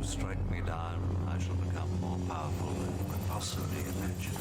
strike me down, I shall become more powerful than you could possibly imagine.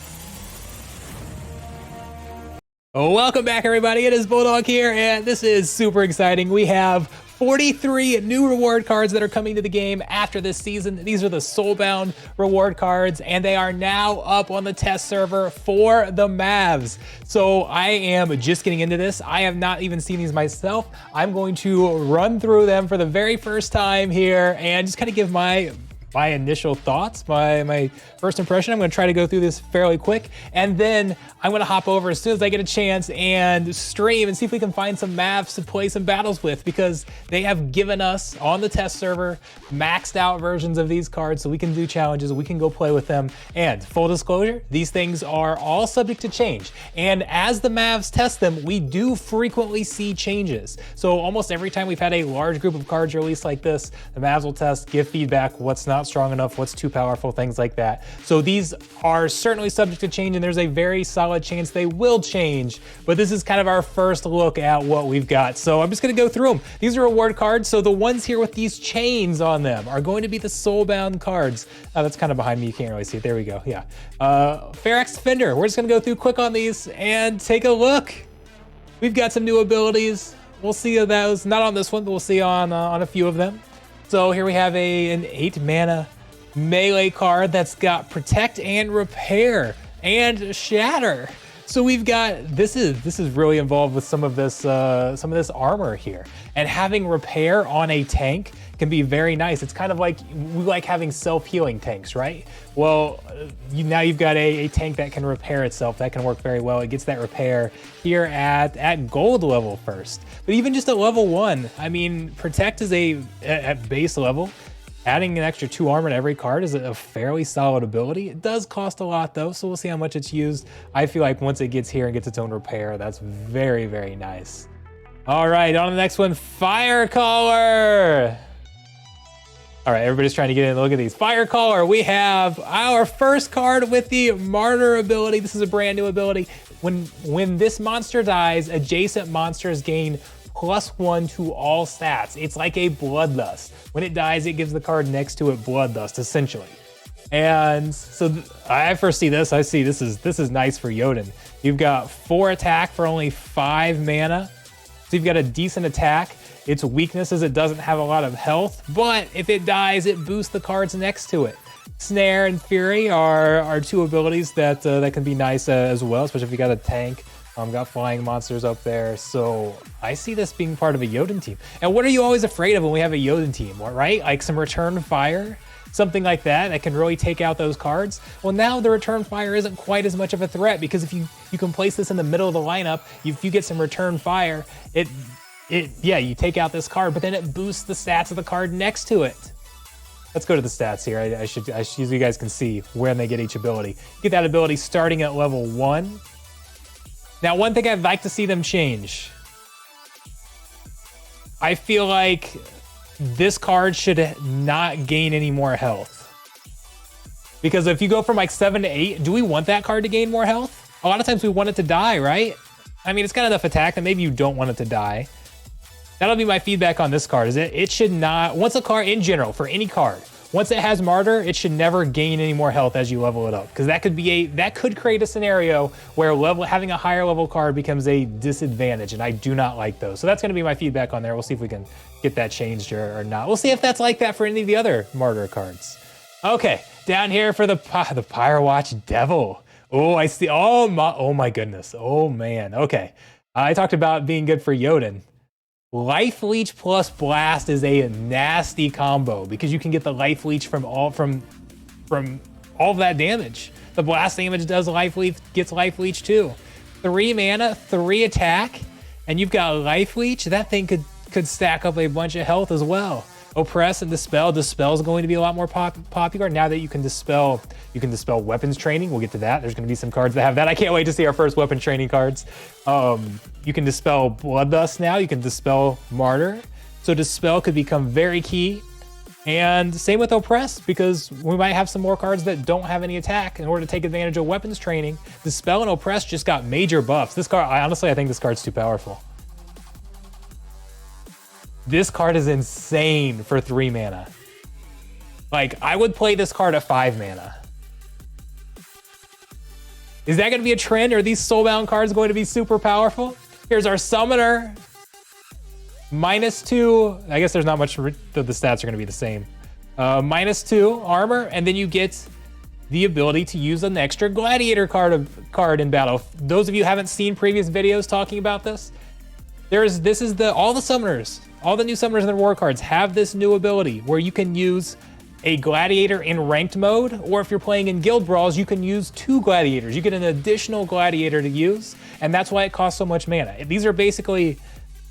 Welcome back, everybody. It is Bulldog here, and this is super exciting. We have 43 new reward cards that are coming to the game after this season. These are the Soulbound reward cards, and they are now up on the test server for the Mavs. So I am just getting into this. I have not even seen these myself. I'm going to run through them for the very first time here and just kind of give my initial thoughts, my first impression. I'm gonna try to go through this fairly quick, and then I'm gonna hop over as soon as I get a chance and stream and see if we can find some Mavs to play some battles with, because they have given us on the test server maxed out versions of these cards so we can do challenges, we can go play with them. And full disclosure, these things are all subject to change. And as the Mavs test them, we do frequently see changes. So almost every time we've had a large group of cards released like this, the Mavs will test, give feedback, what's not strong enough, what's too powerful, things like that. So these are certainly subject to change, and there's a very solid chance they will change, but this is kind of our first look at what we've got. So I'm just gonna go through them. These are reward cards, so the ones here with these chains on them are going to be the Soulbound cards. That's kind of behind me, you can't really see it, there we go, yeah. Ferox Defender, we're just gonna go through quick on these and take a look. We've got some new abilities. We'll see those, not on this one, but we'll see on a few of them. So here we have an 8 mana melee card that's got Protect and Repair and Shatter. So we've got, this is really involved with some of this armor here. And having Repair on a tank can be very nice. It's kind of like, we like having self-healing tanks, right? Well, now you've got a tank that can repair itself. That can work very well. It gets that repair here at gold level first. But even just at level 1, I mean, Protect is at base level. Adding an extra 2 armor to every card is a fairly solid ability. It does cost a lot though, so we'll see how much it's used. I feel like once it gets here and gets its own repair, that's very, very nice. All right, on to the next one, Firecaller. All right, everybody's trying to get in and look at these. Firecaller, we have our first card with the Martyr ability. This is a brand new ability. When this monster dies, adjacent monsters gain +1 to all stats. It's like a Bloodlust. When it dies, it gives the card next to it Bloodlust, essentially. And so I first see this, I see this is nice for Jotun. You've got 4 attack for only 5 mana. So you've got a decent attack. Its weakness is it doesn't have a lot of health, but if it dies, it boosts the cards next to it. Snare and Fury are 2 abilities that can be nice as well, especially if you got a tank. Got flying monsters up there, so I see this being part of a Jotun team. And what are you always afraid of when we have a Jotun team, right? Like some return fire, something like that can really take out those cards. Well, now the return fire isn't quite as much of a threat, because if you can place this in the middle of the lineup, if you get some return fire, yeah, you take out this card, but then it boosts the stats of the card next to it. Let's go to the stats here. I should so you guys can see when they get each ability. You get that ability starting at level 1. Now, one thing I'd like to see them change. I feel like this card should not gain any more health. Because if you go from like 7 to 8, do we want that card to gain more health? A lot of times we want it to die, right? I mean, it's got enough attack that maybe you don't want it to die. That'll be my feedback on this card, is it should not, once a card in general, for any card, once it has Martyr, it should never gain any more health as you level it up, because that could create a scenario where having a higher level card becomes a disadvantage, and I do not like those. So that's going to be my feedback on there. We'll see if we can get that changed or not. We'll see if that's like that for any of the other Martyr cards. Okay, down here for the Firewatch Devil. Oh, I see. Oh my goodness. Oh man. Okay, I talked about being good for Jotun. Life Leech plus Blast is a nasty combo, because you can get the Life Leech from all of that damage. The Blast damage does Life Leech, gets Life Leech too. 3 mana, 3 attack, and you've got Life Leech. That thing could stack up a bunch of health as well. Oppress and Dispel. Dispel is going to be a lot more popular now that you can dispel weapons training. We'll get to that. There's going to be some cards that have that. I can't wait to see our first weapon training cards. You can dispel Bloodlust now. You can dispel Martyr. So Dispel could become very key. And same with Oppress, because we might have some more cards that don't have any attack in order to take advantage of weapons training. Dispel and Oppress just got major buffs. This card, I think this card's too powerful. This card is insane for 3 mana. Like, I would play this card at 5 mana. Is that going to be a trend? Are these soulbound cards going to be super powerful? Here's our summoner. -2. I guess there's not much, the stats are going to be the same. -2 armor, and then you get the ability to use an extra gladiator card in battle. Those of you who haven't seen previous videos talking about this, all the summoners, all the new summoners in the reward cards have this new ability where you can use a gladiator in ranked mode, or if you're playing in guild brawls, you can use 2 gladiators. You get an additional gladiator to use, and that's why it costs so much mana. These are basically,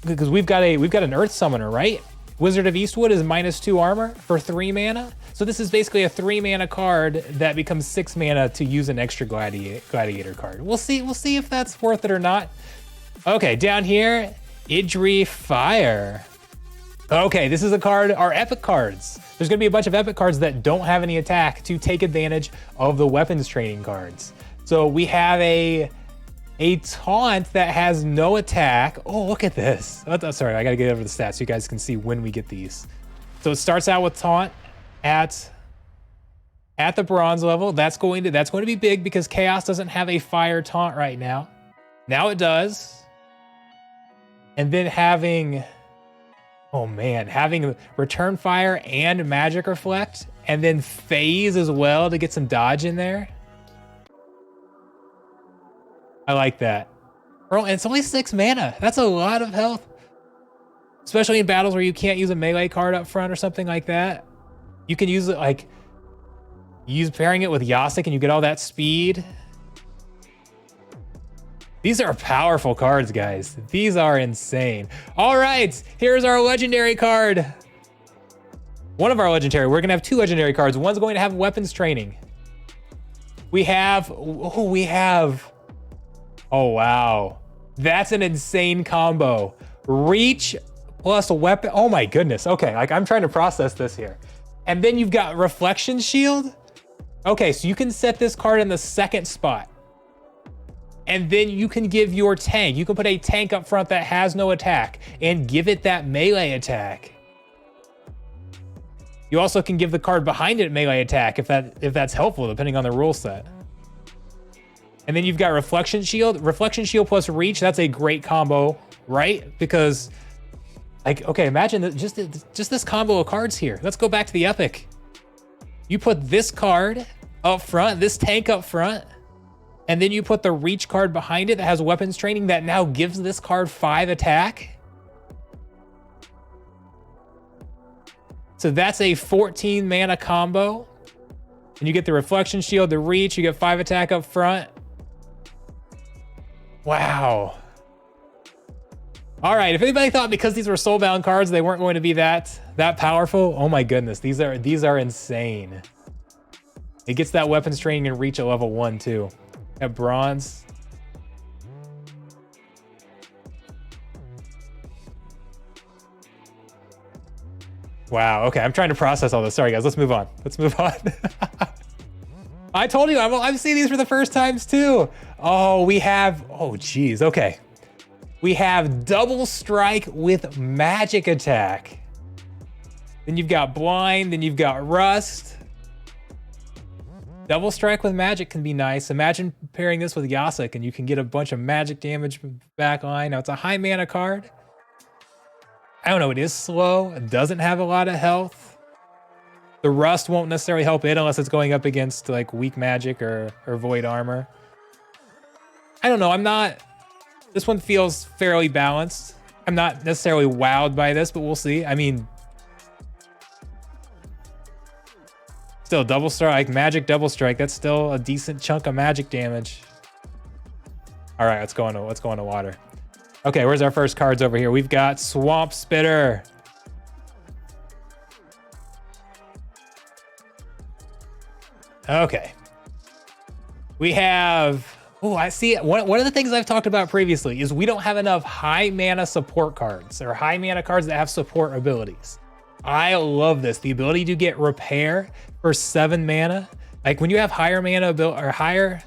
because we've got an earth summoner, right? Wizard of Eastwood is -2 armor for 3 mana. So this is basically a 3 mana card that becomes 6 mana to use an extra gladiator card. We'll see if that's worth it or not. Okay, down here, Idri Fire. Okay, this is a card, our epic cards. There's gonna be a bunch of epic cards that don't have any attack to take advantage of the weapons training cards. So we have a taunt that has no attack. Oh, look at this. Oh, sorry, I gotta get over the stats so you guys can see when we get these. So it starts out with taunt at the bronze level. That's going to be big because Chaos doesn't have a fire taunt right now. Now it does. And then having return fire and magic reflect, and then phase as well to get some dodge in there. I like that. Bro, and it's only 6 mana. That's a lot of health. Especially in battles where you can't use a melee card up front or something like that. You can use it like, pairing it with Yasik and you get all that speed. These are powerful cards, guys. These are insane. All right, here's our legendary card. One of our legendary, we're gonna have 2 legendary cards. One's going to have weapons training. Oh, wow. That's an insane combo. Reach plus weapon. Oh my goodness. Okay, like I'm trying to process this here. And then you've got Reflection Shield. Okay, so you can set this card in the 2nd spot. And then you can give your tank. You can put a tank up front that has no attack and give it that melee attack. You also can give the card behind it melee attack if that's helpful, depending on the rule set. And then you've got Reflection Shield. Reflection Shield plus Reach, that's a great combo, right? Because, like, okay, imagine that just this combo of cards here. Let's go back to the Epic. You put this card up front, this tank up front, and then you put the Reach card behind it that has weapons training that now gives this card 5 attack. So that's a 14 mana combo. And you get the Reflection Shield, the Reach, you get 5 attack up front. Wow. All right, if anybody thought because these were soulbound cards, they weren't going to be that powerful, oh my goodness, these are insane. It gets that weapons training and Reach at level 1 too. At bronze. Wow, okay, I'm trying to process all this. Sorry guys, let's move on. I told you, I'm seeing these for the first times too. Oh geez, okay. We have Double Strike with Magic Attack. Then you've got Blind, then you've got Rust. Double Strike with Magic can be nice. Imagine pairing this with Yasik and you can get a bunch of magic damage back line. Now it's a high mana card. I don't know, it is slow. It doesn't have a lot of health. The Rust won't necessarily help it unless it's going up against like weak magic or void armor. I don't know, this one feels fairly balanced. I'm not necessarily wowed by this, but we'll see. I mean, still Double Strike, Magic Double Strike, that's still a decent chunk of magic damage. All right, let's go into water. Okay, where's our first cards over here? We've got Swamp Spitter. Okay. We have, I see, one of the things I've talked about previously is we don't have enough high mana support cards or high mana cards that have support abilities. I love this, the ability to get Repair for 7 mana. Like when you have higher mana or higher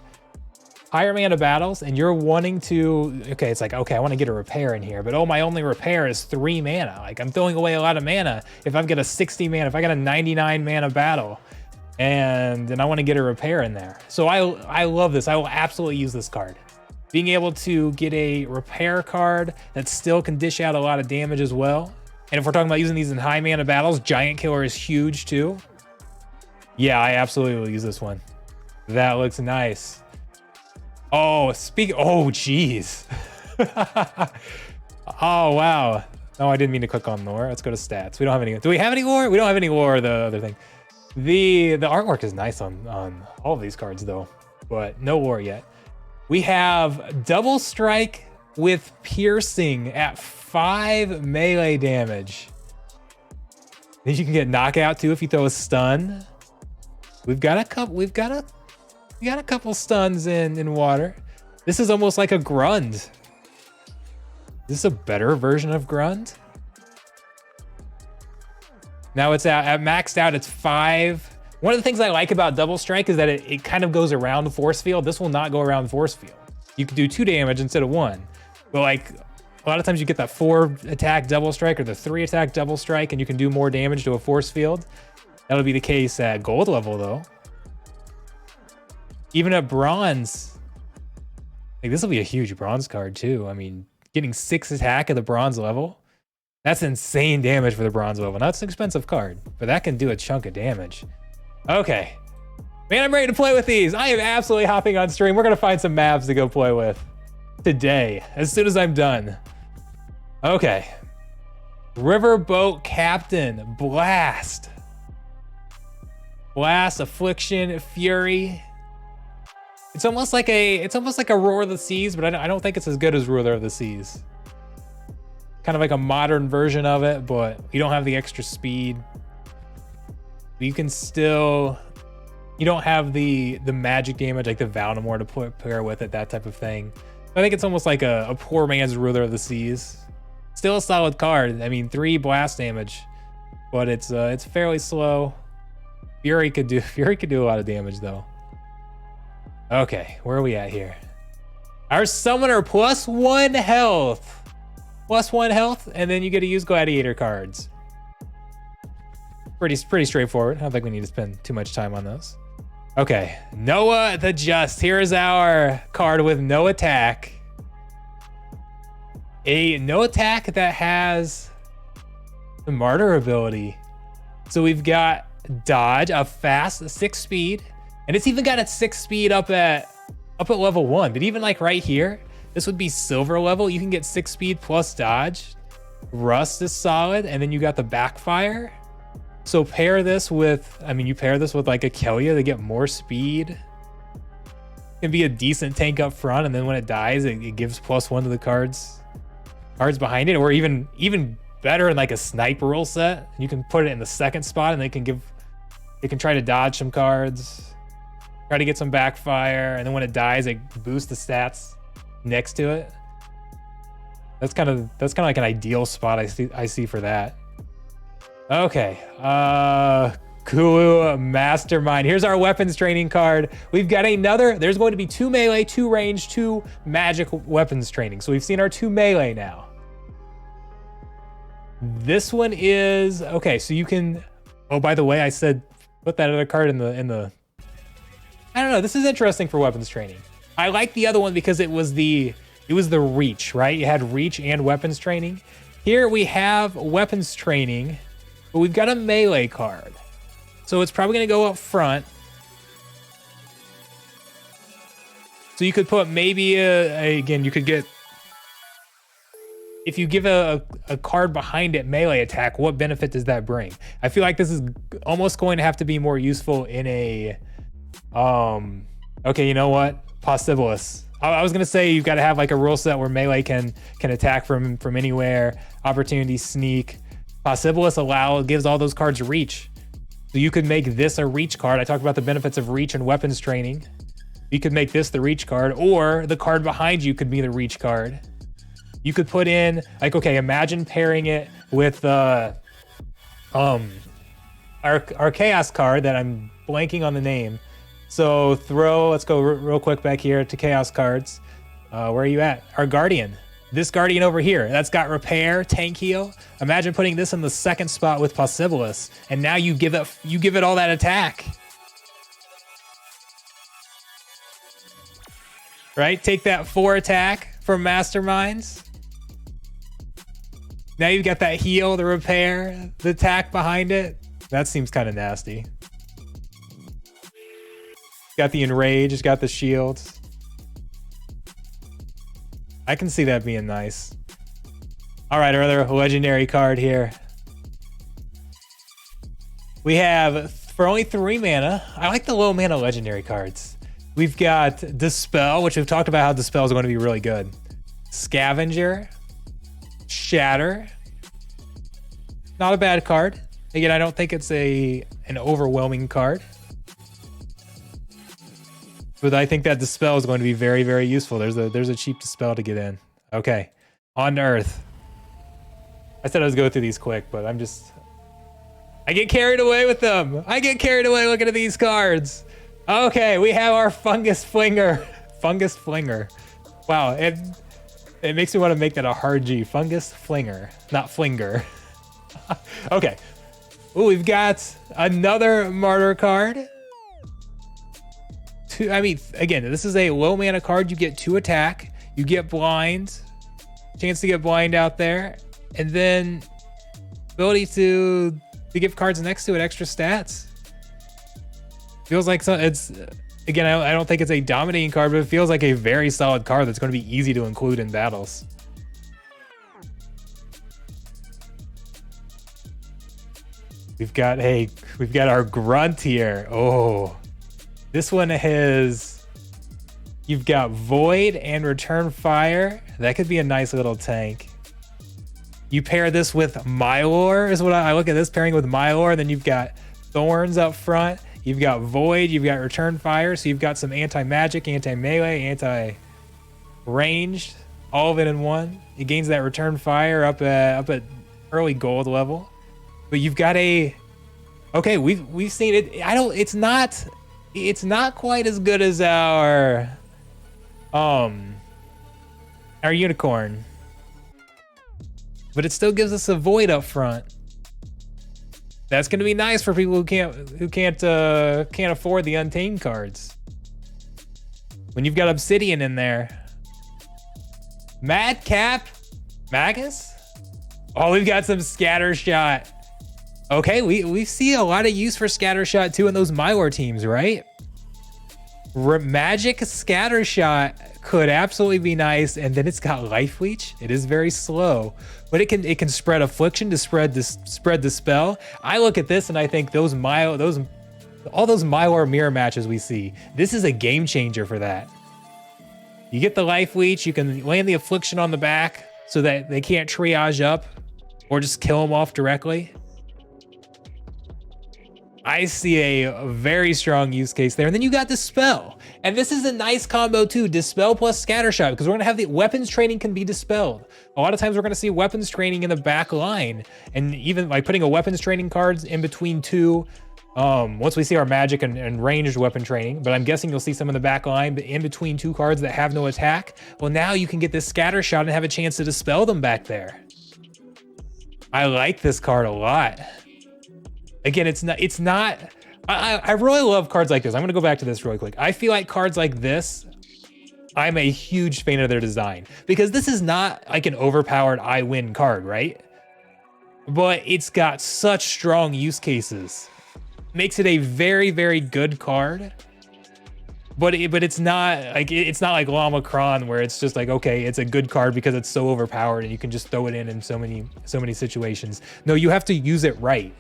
higher mana battles and you're wanting to, okay, it's like, okay, I want to get a repair in here, but oh, my only repair is 3 mana. Like I'm throwing away a lot of mana. If I've got a 60 mana, if I got a 99 mana battle and I want to get a repair in there. So I love this. I will absolutely use this card. Being able to get a repair card that still can dish out a lot of damage as well. And if we're talking about using these in high mana battles, Giant Killer is huge too. Yeah, I absolutely will use this one. That looks nice. Oh, oh, geez. Oh, wow. Oh, I didn't mean to click on lore. Let's go to stats. We don't have any. Do we have any lore? We don't have any lore, the other thing. The artwork is nice on all of these cards though, but no lore yet. We have double strike with piercing at 5 melee damage. Then you can get knockout too if you throw a stun. We got a couple stuns in water. This is almost like a Grund. Is this a better version of Grund? Now it's at maxed out, it's 5. One of the things I like about double strike is that it kind of goes around the force field. This will not go around the force field. You can do 2 damage instead of 1. But like a lot of times you get that 4 attack double strike or the 3 attack double strike and you can do more damage to a force field. That'll be the case at gold level though. Even at bronze, like this will be a huge bronze card too. I mean, getting 6 attack at the bronze level, that's insane damage for the bronze level. Now it's an expensive card, but that can do a chunk of damage. Okay, man, I'm ready to play with these. I am absolutely hopping on stream. We're gonna find some maps to go play with today, as soon as I'm done. Okay, Riverboat Captain, Blast. Blast, Affliction, Fury. It's almost like a Roar of the Seas, but I don't think it's as good as Ruler of the Seas. Kind of like a modern version of it, but you don't have the extra speed. You can still, you don't have the magic damage like the Valinor to pair with it, that type of thing. I think it's almost like a poor man's Ruler of the Seas. Still a solid card. I mean, 3 blast damage, but it's fairly slow. Fury could do a lot of damage though. Okay, where are we at here? Our summoner +1 health. +1 health, and then you get to use gladiator cards. Pretty straightforward. I don't think we need to spend too much time on those. Okay, Noah the Just. Here's our card with no attack. A no attack that has the martyr ability. So we've got dodge, a fast 6 speed, and it's even got its 6 speed up at level 1. But even like right here, this would be silver level. You can get 6 speed plus dodge. Rust is solid, and then you got the backfire. So pair this with, I mean, you pair this with like a Kelia to get more speed. It can be a decent tank up front, and then when it dies, it gives +1 to the cards behind it, or even better in like a sniper rule set. You can put it in the 2nd spot, and it can try to dodge some cards, try to get some backfire, and then when it dies, it boosts the stats next to it. That's kind of like an ideal spot I see for that. Okay, Kulu Mastermind. Here's our weapons training card. We've got another, there's going to be 2 melee, 2 range, 2 magic weapons training. So we've seen our 2 melee now. This one is, okay, so you can, oh, by the way, I said, put that other card in the, I don't know, this is interesting for weapons training. I like the other one because it was the reach, right? You had reach and weapons training. Here we have weapons training, but we've got a melee card. So it's probably gonna go up front. So you could put maybe again, you could get, if you give a card behind it melee attack, what benefit does that bring? I feel like this is almost going to have to be more useful in a, okay, you know what? Possibilis. I was gonna say you've got to have like a rule set where melee can attack from anywhere. Opportunity sneak. Possibilis gives all those cards reach. So you could make this a reach card. I talked about the benefits of reach and weapons training. You could make this the reach card, or the card behind you could be the reach card. You could put in, like, okay, imagine pairing it with our chaos card that I'm blanking on the name. So let's go real quick back here to Chaos cards. Where are you at? Our Guardian. This Guardian over here, that's got repair, tank heal. Imagine putting this in the second spot with Possibilis, and now you give it all that attack. Right? Take that 4 attack from Masterminds. Now you've got that heal, the repair, the attack behind it. That seems kind of nasty. Got the enrage, it's got the shields. I can see that being nice. All right, our other legendary card here. We have, for only 3 mana, I like the low mana legendary cards. We've got Dispel, which we've talked about how Dispel is going to be really good. Scavenger, Shatter. Not a bad card. Again, I don't think it's an overwhelming card. But I think that Dispel is going to be very, very useful. There's a cheap Dispel to get in. Okay, on to Earth. I said I was going to go through these quick, but I get carried away with them. I get carried away looking at these cards. Okay, we have our Fungus Flinger. Fungus Flinger. Wow, it makes me want to make that a hard G. Fungus Flinger, not Flinger. Okay. Ooh, we've got another Martyr card. I mean, again, this is a low mana card. You get 2 attack, you get blind, chance to get blind out there, and then ability to give cards next to it extra stats. Feels like it's, again, I don't think it's a dominating card, but it feels like a very solid card that's going to be easy to include in battles. We've got our Grunt here. Oh. This one has, you've got Void and Return Fire. That could be a nice little tank. You pair this with Mylor is what I look at this pairing with Mylor. Then you've got Thorns up front. You've got Void, you've got Return Fire. So you've got some anti-magic, anti-melee, anti-ranged, all of it in one. It gains that Return Fire up at early gold level. But you've got okay, we've seen it. It's not quite as good as our Unicorn, but it still gives us a Void up front. That's going to be nice for people who can't afford the Untamed cards. When you've got Obsidian in there, Madcap Magus. Oh, we've got some Scatter Shot. Okay, we see a lot of use for Scatter Shot too in those Mylor teams, right? Magic Scatter Shot could absolutely be nice, and then it's got Life Leech. It is very slow, but it can spread Affliction to spread the spell. I look at this and I think all those Mylor mirror matches we see, this is a game changer for that. You get the Life Leech, you can land the Affliction on the back so that they can't triage up or just kill them off directly. I see a very strong use case there. And then you got Dispel. And this is a nice combo too, Dispel plus Scattershot, because we're gonna have the weapons training can be dispelled. A lot of times we're gonna see weapons training in the back line, and even like putting a weapons training cards in between 2, once we see our magic and ranged weapon training, but I'm guessing you'll see some in the back line, but in between 2 cards that have no attack. Well, now you can get this Scattershot and have a chance to dispel them back there. I like this card a lot. Again, I really love cards like this. I'm gonna go back to this really quick. I feel like cards like this, I'm a huge fan of their design, because this is not like an overpowered I win card, right? But it's got such strong use cases. Makes it a very, very good card. But it's not like Llama Kron, where it's just like, okay, it's a good card because it's so overpowered and you can just throw it in so many situations. No, you have to use it right.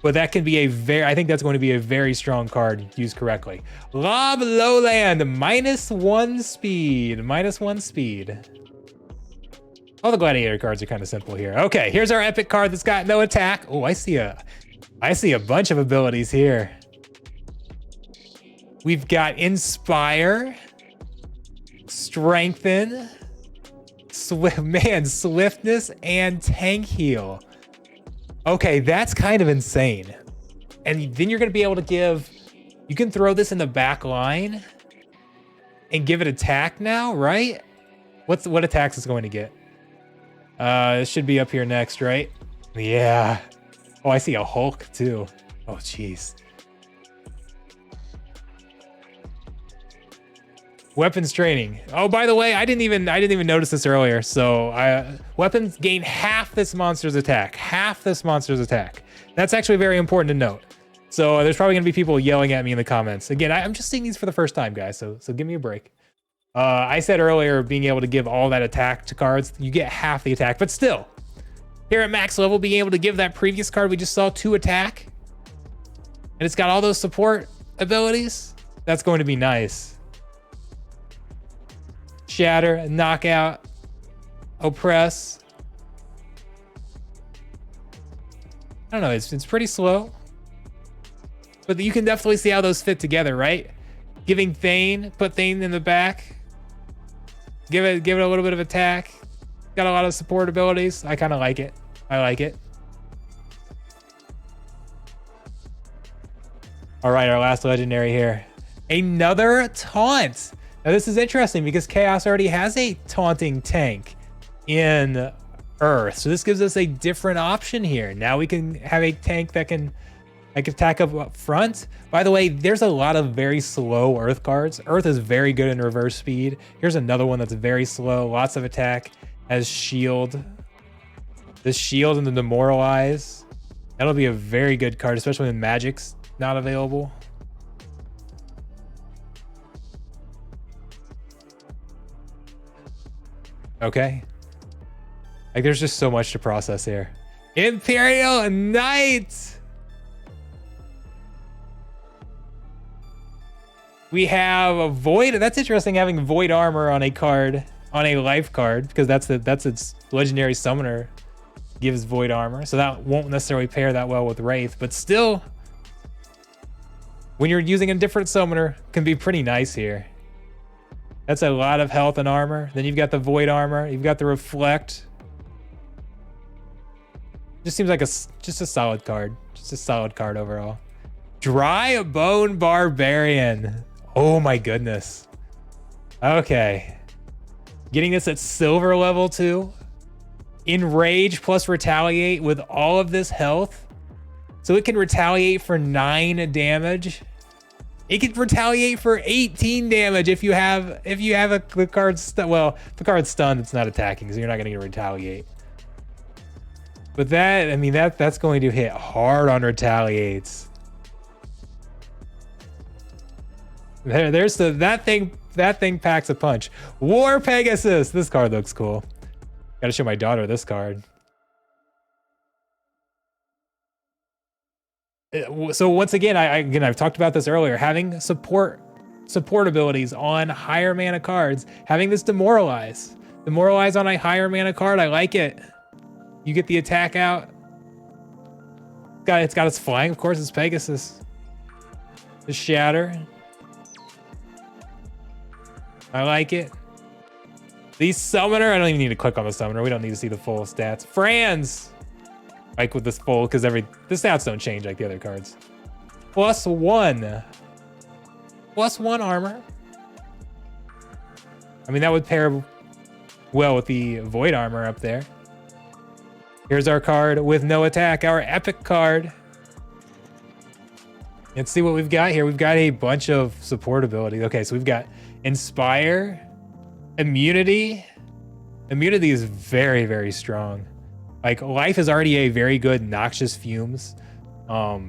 But that can be I think that's going to be a very strong card used correctly. Lob Lowland, -1 speed, -1 speed. All the Gladiator cards are kind of simple here. Okay, here's our epic card that's got no attack. Oh, I see a bunch of abilities here. We've got Inspire, Strengthen, Swiftness, and Tank Heal. Okay, that's kind of insane. And then you're gonna be able to give You can throw this in the back line and give it attack now, right? What attacks is going to get? It should be up here next, right? Yeah. Oh, I see a Hulk too. Oh, jeez. Weapons training. Oh, by the way, I didn't even notice this earlier. So weapons gain half this monster's attack. Half this monster's attack. That's actually very important to note. So there's probably gonna be people yelling at me in the comments. Again, I'm just seeing these for the first time, guys. So give me a break. I said earlier, being able to give all that attack to cards, you get half the attack, but still, here at max level, being able to give that previous card we just saw 2 attack, and it's got all those support abilities, that's going to be nice. Shatter, knockout, oppress. I don't know, it's pretty slow, but you can definitely see how those fit together, right? Giving Thane, put Thane in the back, give it a little bit of attack. Got a lot of support abilities. I kind of like it. I like it. All right, our last legendary here. Another taunt. Now this is interesting because Chaos already has a taunting tank in Earth. So this gives us a different option here. Now we can have a tank that can attack up front. By the way, there's a lot of very slow Earth cards. Earth is very good in reverse speed. Here's another one that's very slow. Lots of attack. Has shield. The shield and the demoralize. That'll be a very good card, especially when magic's not available. Okay. Like there's just so much to process here. Imperial Night. We have a void. That's interesting, having void armor on a card, on a life card, because that's its legendary summoner gives void armor. So that won't necessarily pair that well with Wraith, but still, when you're using a different summoner, can be pretty nice here. That's a lot of health and armor. Then you've got the void armor. You've got the reflect. Just seems like just a solid card. Just a solid card overall. Dry Bone Barbarian. Oh my goodness. Okay. Getting this at silver level too. Enrage plus retaliate with all of this health. So it can retaliate for 9 damage. It can retaliate for 18 damage if you have the card well, if the card's stunned, it's not attacking, so you're not gonna get retaliate. But that, I mean, that's going to hit hard on retaliates. There's that thing packs a punch. War Pegasus. This card looks cool. Gotta show my daughter this card. So once again, I've talked about this earlier. Having support abilities on higher mana cards. Having this demoralize on a higher mana card. I like it. You get the attack out. It's got its flying, of course. It's Pegasus. The shatter. I like it. The summoner. I don't even need to click on the summoner. We don't need to see the full stats. Franz. Like with this full, because the stats don't change like the other cards. +1. +1 armor. I mean, that would pair well with the void armor up there. Here's our card with no attack, our epic card. Let's see what we've got here. We've got a bunch of support abilities. Okay, so we've got Inspire, Immunity. Immunity is very, very strong. Like, life is already a very good Noxious Fumes. Yeah,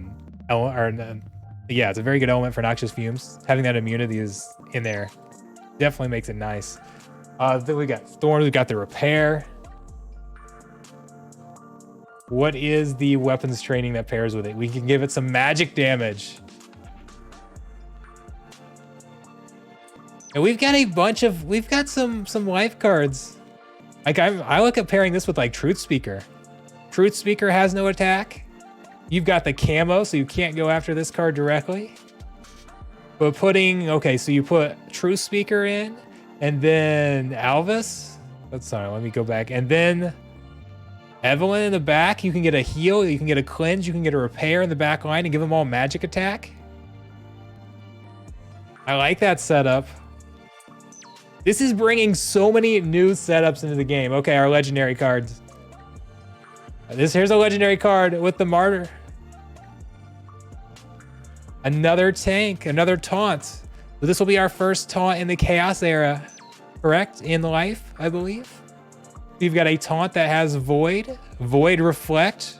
it's a very good element for Noxious Fumes. Having that immunity is in there definitely makes it nice. Then we got Thorn, we've got the Repair. What is the weapons training that pairs with it? We can give it some magic damage. And we've got some life cards. Like I look at pairing this with like Truth Speaker. Truth Speaker has no attack. You've got the camo, so you can't go after this card directly. But okay, so you put Truth Speaker in, and then Alvis. Sorry, let me go back. And then Evelyn in the back, you can get a heal, you can get a cleanse, you can get a repair in the back line and give them all magic attack. I like that setup. This is bringing so many new setups into the game. Okay, our legendary cards. Here's a legendary card with the Martyr. Another tank, another taunt. So this will be our first taunt in the Chaos era, correct? In life, I believe. You've got a taunt that has Void, Void Reflect,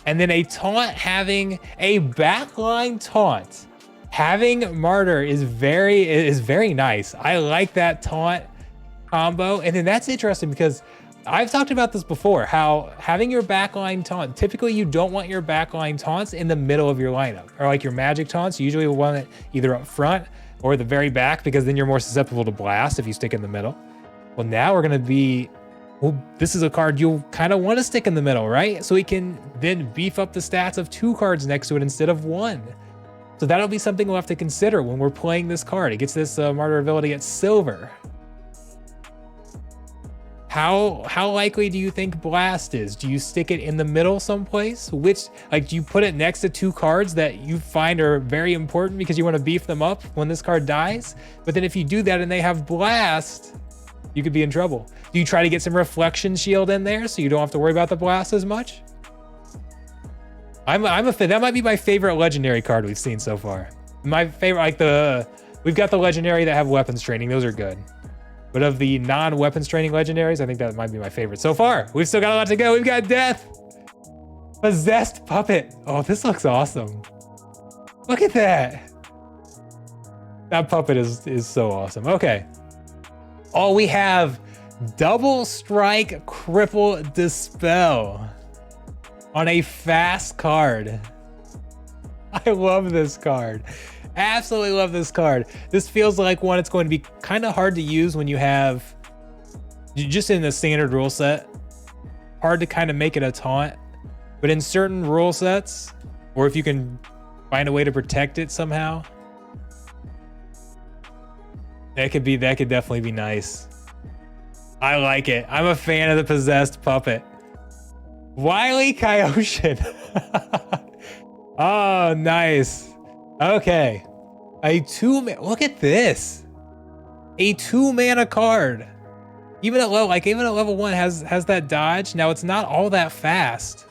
and then a taunt having a backline taunt. Having Martyr is very nice. I like that taunt combo. And then that's interesting because I've talked about this before, how having your backline taunt, typically you don't want your backline taunts in the middle of your lineup. Or like your magic taunts, you usually want it either up front or the very back because then you're more susceptible to blast if you stick in the middle. Well, now we're gonna be, well, this is a card you'll kind of want to stick in the middle, right? So we can then beef up the stats of 2 cards next to it instead of 1. So that'll be something we'll have to consider when we're playing this card. It gets this Martyr ability at silver. How likely do you think blast is? Do you stick it in the middle someplace? Which, like, do you put it next to 2 cards that you find are very important because you want to beef them up when this card dies? But then if you do that and they have blast, you could be in trouble. Do you try to get some reflection shield in there so you don't have to worry about the blast as much? I'm a fan. That might be my favorite legendary card we've seen so far. My favorite, like we've got the legendary that have weapons training. Those are good. But of the non-weapons training legendaries, I think that might be my favorite so far. We've still got a lot to go. We've got Death. Possessed Puppet. Oh, this looks awesome. Look at that. That puppet is so awesome. Okay. Oh, we have Double Strike Cripple Dispel on a fast card. I love this card. Absolutely love this card. This feels like one it's going to be kind of hard to use when you have, just in the standard rule set, hard to kind of make it a taunt. But in certain rule sets, or if you can find a way to protect it somehow, that could definitely be nice. I like it. I'm a fan of the Possessed Puppet. Wily Kaioshin. Oh, nice. Okay. Look at this. A 2-mana card. Even at level 1 has that dodge. Now it's not all that fast.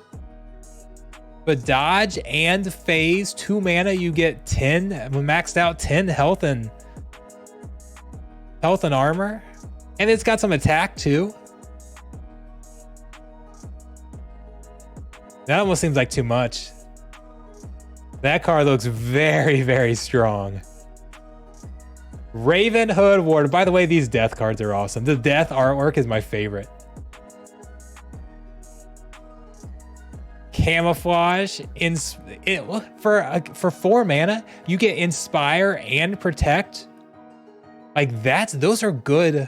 But dodge and phase, 2 mana, you get 10, maxed out 10 health and armor. And it's got some attack too. That almost seems like too much. That card looks very, very strong. Raven Hood Ward. By the way, these death cards are awesome. The death artwork is my favorite. Camouflage. For 4 mana, you get Inspire and Protect. Like those are good.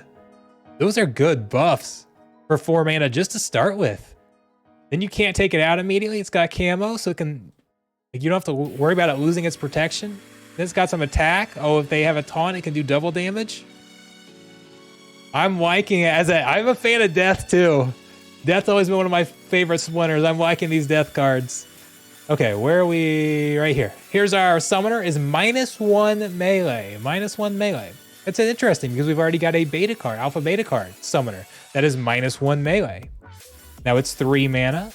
Those are good buffs for 4 mana just to start with. Then you can't take it out immediately. It's got camo, so it can, like, you don't have to worry about it losing its protection. Then it's got some attack. Oh, if they have a taunt, it can do double damage. I'm liking it. I'm a fan of Death too. Death's always been one of my favorite splinters. I'm liking these Death cards. Okay, where are we? Right here. Here's our summoner is -1 melee. -1 melee. It's interesting because we've already got a beta card, alpha beta card summoner that is -1 melee. Now it's 3 mana.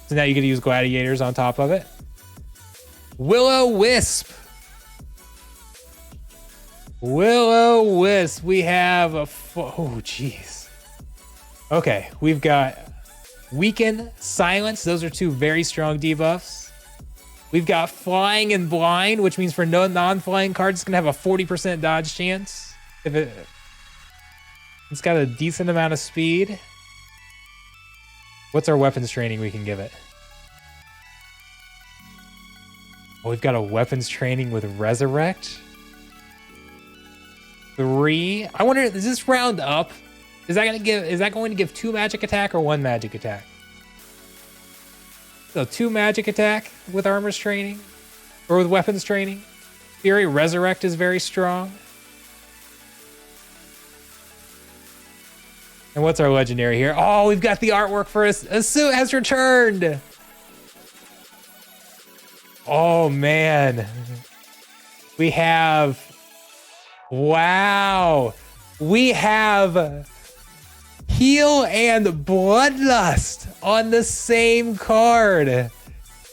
So now you get to use gladiators on top of it. Will-O-Wisp. Will-O-Wisp. We have oh geez. Okay, we've got Weaken, Silence. Those are 2 very strong debuffs. We've got Flying and Blind, which means for non-flying cards, it's gonna have a 40% dodge chance. It's got a decent amount of speed. What's our weapons training we can give it? Oh, we've got a weapons training with Resurrect. 3. I wonder, does this round up? Is that going to give 2 magic attack or 1 magic attack? So 2 magic attack with armors training or with weapons training. Fury Resurrect is very strong. And what's our legendary here? Oh, we've got the artwork for us. Asu has returned. Oh man. We have, wow. We have Heal and Bloodlust on the same card.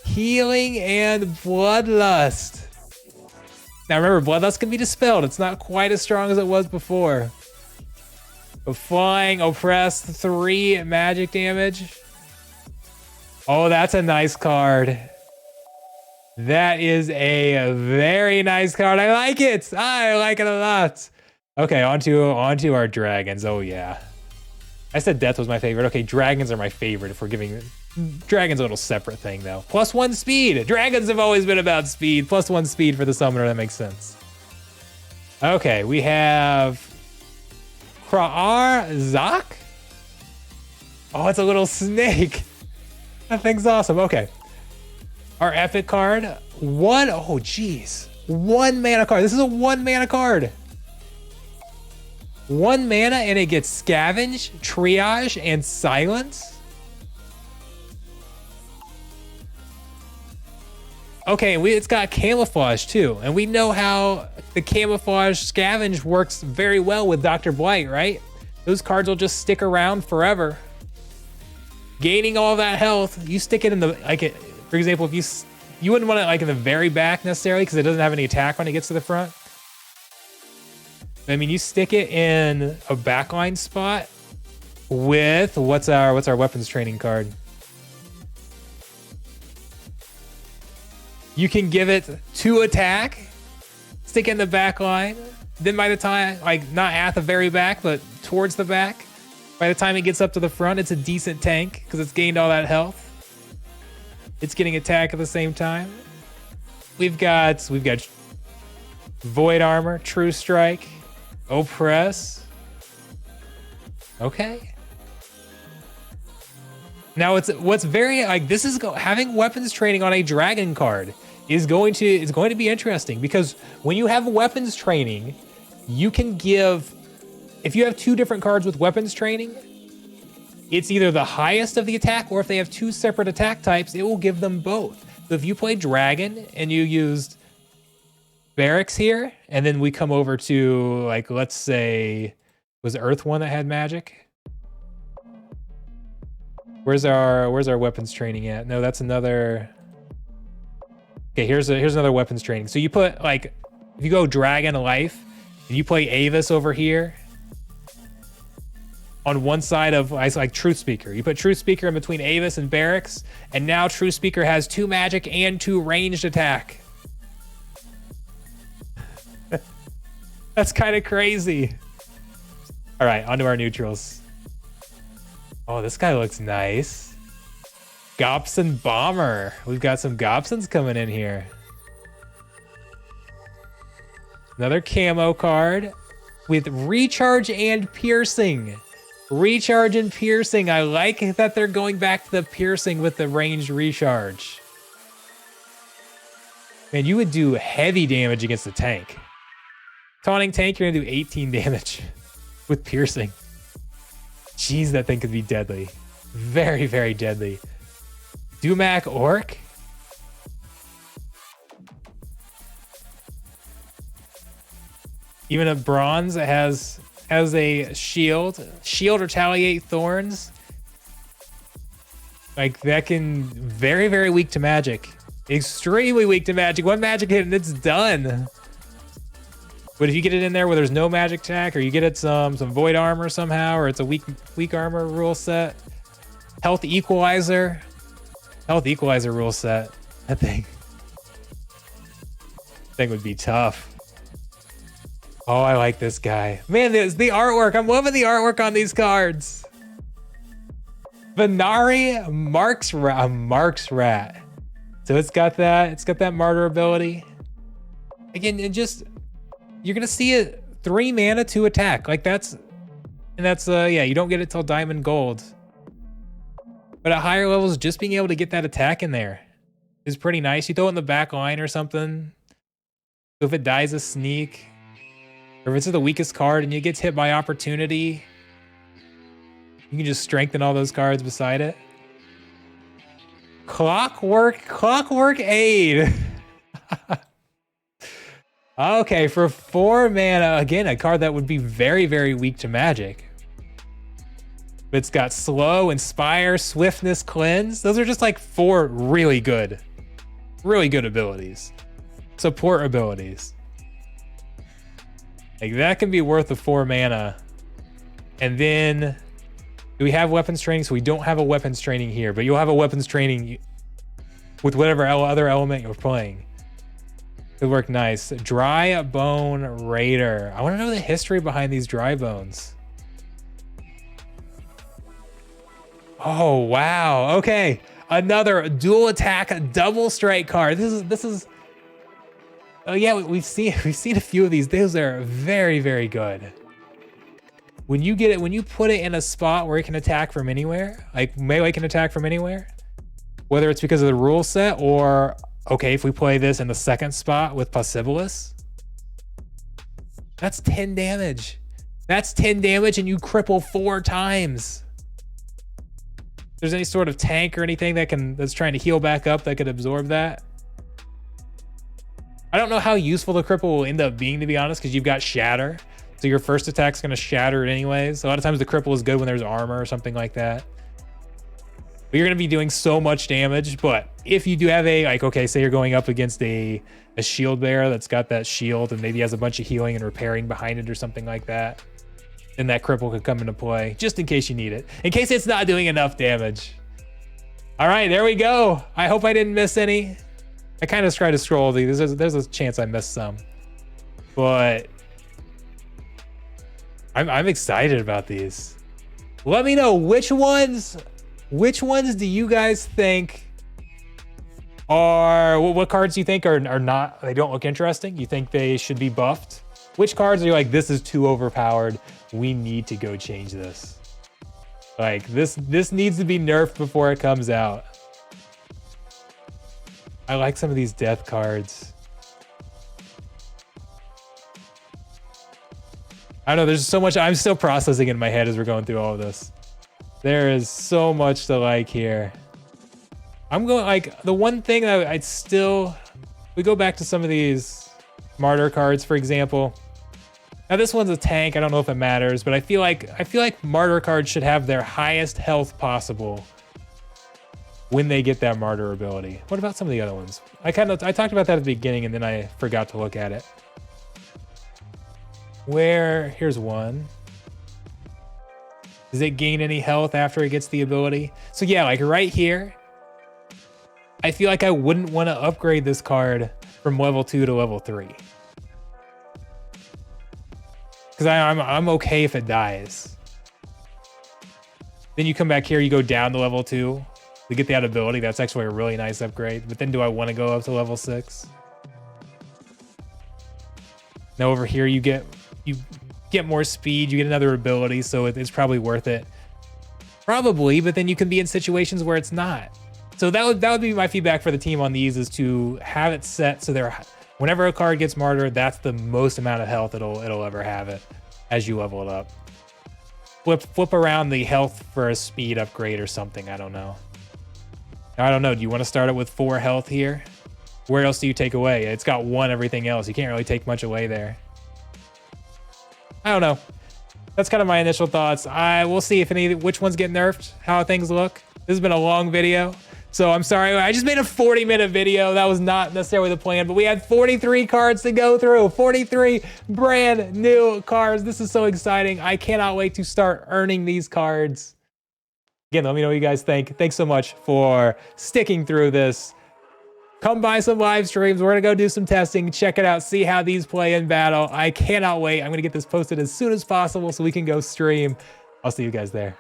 Healing and Bloodlust. Now remember, Bloodlust can be dispelled. It's not quite as strong as it was before. But flying, oppressed, 3 magic damage. Oh, that's a nice card. That is a very nice card. I like it. I like it a lot. Okay, onto our dragons. Oh yeah. I said death was my favorite. Okay, dragons are my favorite if we're giving dragons a little separate thing though. +1 speed. Dragons have always been about speed. +1 speed for the summoner. That makes sense. Okay, we have Kra'ar Zak. Oh, it's a little snake. That thing's awesome. Okay. Our epic card. Oh geez. 1 mana card. This is a 1 mana card. 1 mana and it gets Scavenge, Triage, and Silence. Okay, it's got Camouflage too. And we know how the Camouflage Scavenge works very well with Dr. Blight, right? Those cards will just stick around forever. Gaining all that health, you stick it in the, like, for example, if you wouldn't want it like in the very back necessarily because it doesn't have any attack when it gets to the front. I mean, you stick it in a backline spot with what's our weapons training card? You can give it 2 attack, stick it in the back line. Then by the time, like not at the very back, but towards the back, by the time it gets up to the front, it's a decent tank because it's gained all that health. It's getting attack at the same time. We've got Void Armor, True Strike, Oppress. Okay. Now what's very like this is having weapons training on a dragon card is going to be interesting because when you have weapons training, you can give, if you have 2 different cards with weapons training, it's either the highest of the attack or if they have 2 separate attack types, it will give them both. So if you play dragon and you used barracks here, and then we come over to like, let's say, was Earth one that had magic? Where's our weapons training at? No, that's another. Okay, here's another weapons training. So you put like, if you go Dragon Life, and you play Avis over here, on one side of like Truth Speaker, you put Truth Speaker in between Avis and Barracks, and now Truth Speaker has 2 magic and 2 ranged attack. That's kind of crazy. All right, onto our neutrals. Oh, this guy looks nice. Gobson Bomber. We've got some Gobsons coming in here. Another camo card with Recharge and Piercing. Recharge and Piercing. I like that they're going back to the Piercing with the ranged recharge. Man, you would do heavy damage against the tank. Taunting tank, you're gonna do 18 damage with Piercing. Jeez, that thing could be deadly. Very, very deadly. Dumac Orc. Even a bronze that has a shield. Shield Retaliate Thorns. Like that can very, very weak to magic. Extremely weak to magic. 1 magic hit and it's done. But if you get it in there where there's no magic attack, or you get it some void armor somehow, or it's a weak armor rule set. Health Equalizer rule set. That thing would be tough. Oh, I like this guy. Man, the artwork. I'm loving the artwork on these cards. Venari Marks Rat. So it's got that martyr ability. Again, you're gonna see it 3 mana, 2 attack. Like that's yeah, you don't get it till Diamond Gold. But at higher levels, just being able to get that attack in there is pretty nice. You throw it in the back line or something. So if it dies a sneak, or if it's the weakest card and it gets hit by opportunity, you can just strengthen all those cards beside it. Clockwork Aid. Okay, for 4 mana, again, a card that would be very, very weak to magic. It's got slow, inspire, swiftness, cleanse. Those are just like 4 really good abilities. Support abilities. Like that can be worth the 4 mana. And then do we have weapons training? So we don't have a weapons training here, but you'll have a weapons training with whatever other element you're playing. It worked nice. Dry Bone Raider. I want to know the history behind these dry bones. Oh wow. Okay. Another dual attack, double strike card. This is. Oh yeah, we've seen a few of these. Those are very, very good. When you get it, when you put it in a spot where it can attack from anywhere, like melee can attack from anywhere, whether it's because of the rule set or, okay, if we play this in the second spot with Possibilis, that's 10 damage. That's 10 damage and you cripple 4 times. If there's any sort of tank or anything that's trying to heal back up that could absorb that. I don't know how useful the cripple will end up being, to be honest, because you've got Shatter. So your first attack's going to shatter it anyways. A lot of times the cripple is good when there's armor or something like that. But you're going to be doing so much damage. But if you do have a, like, okay, say you're going up against a shield bearer that's got that shield and maybe has a bunch of healing and repairing behind it or something like that, then that cripple could come into play just in case you need it. In case it's not doing enough damage. All right, there we go. I hope I didn't miss any. I kind of tried to scroll these. There's a chance I missed some. But I'm excited about these. Let me know which ones do you guys think are, what cards do you think are not, they don't look interesting? You think they should be buffed? Which cards are you like, this is too overpowered, we need to go change this? Like this needs to be nerfed before it comes out. I like some of these death cards. I don't know, there's so much, I'm still processing in my head as we're going through all of this. There is so much to like here. I'm going, like, the one thing that I'd still, we go back to some of these martyr cards, for example. Now this one's a tank, I don't know if it matters, but I feel like martyr cards should have their highest health possible when they get that martyr ability. What about some of the other ones? I talked about that at the beginning and then I forgot to look at it. Here's one. Does it gain any health after it gets the ability? So yeah, like right here, I feel like I wouldn't want to upgrade this card from level 2 to level 3. Because I'm okay if it dies. Then you come back here, you go down to level 2 to get that ability. That's actually a really nice upgrade. But then do I want to go up to level 6? Now over here you get more speed, you get another ability, so it's probably worth it. Probably, but then you can be in situations where it's not. So that would be my feedback for the team on these, is to have it set so whenever a card gets martyred, that's the most amount of health it'll ever have it as you level it up. Flip around the health for a speed upgrade or something. I don't know. I don't know. Do you want to start it with 4 health here? Where else do you take away? It's got 1 everything else. You can't really take much away there. I don't know. That's kind of my initial thoughts. We'll see if which ones get nerfed, how things look. This has been a long video, so I'm sorry. I just made a 40-minute video. That was not necessarily the plan, but we had 43 cards to go through. 43 brand new cards. This is so exciting. I cannot wait to start earning these cards. Again, let me know what you guys think. Thanks so much for sticking through this. Come by some live streams. We're going to go do some testing, check it out, see how these play in battle. I cannot wait. I'm going to get this posted as soon as possible so we can go stream. I'll see you guys there.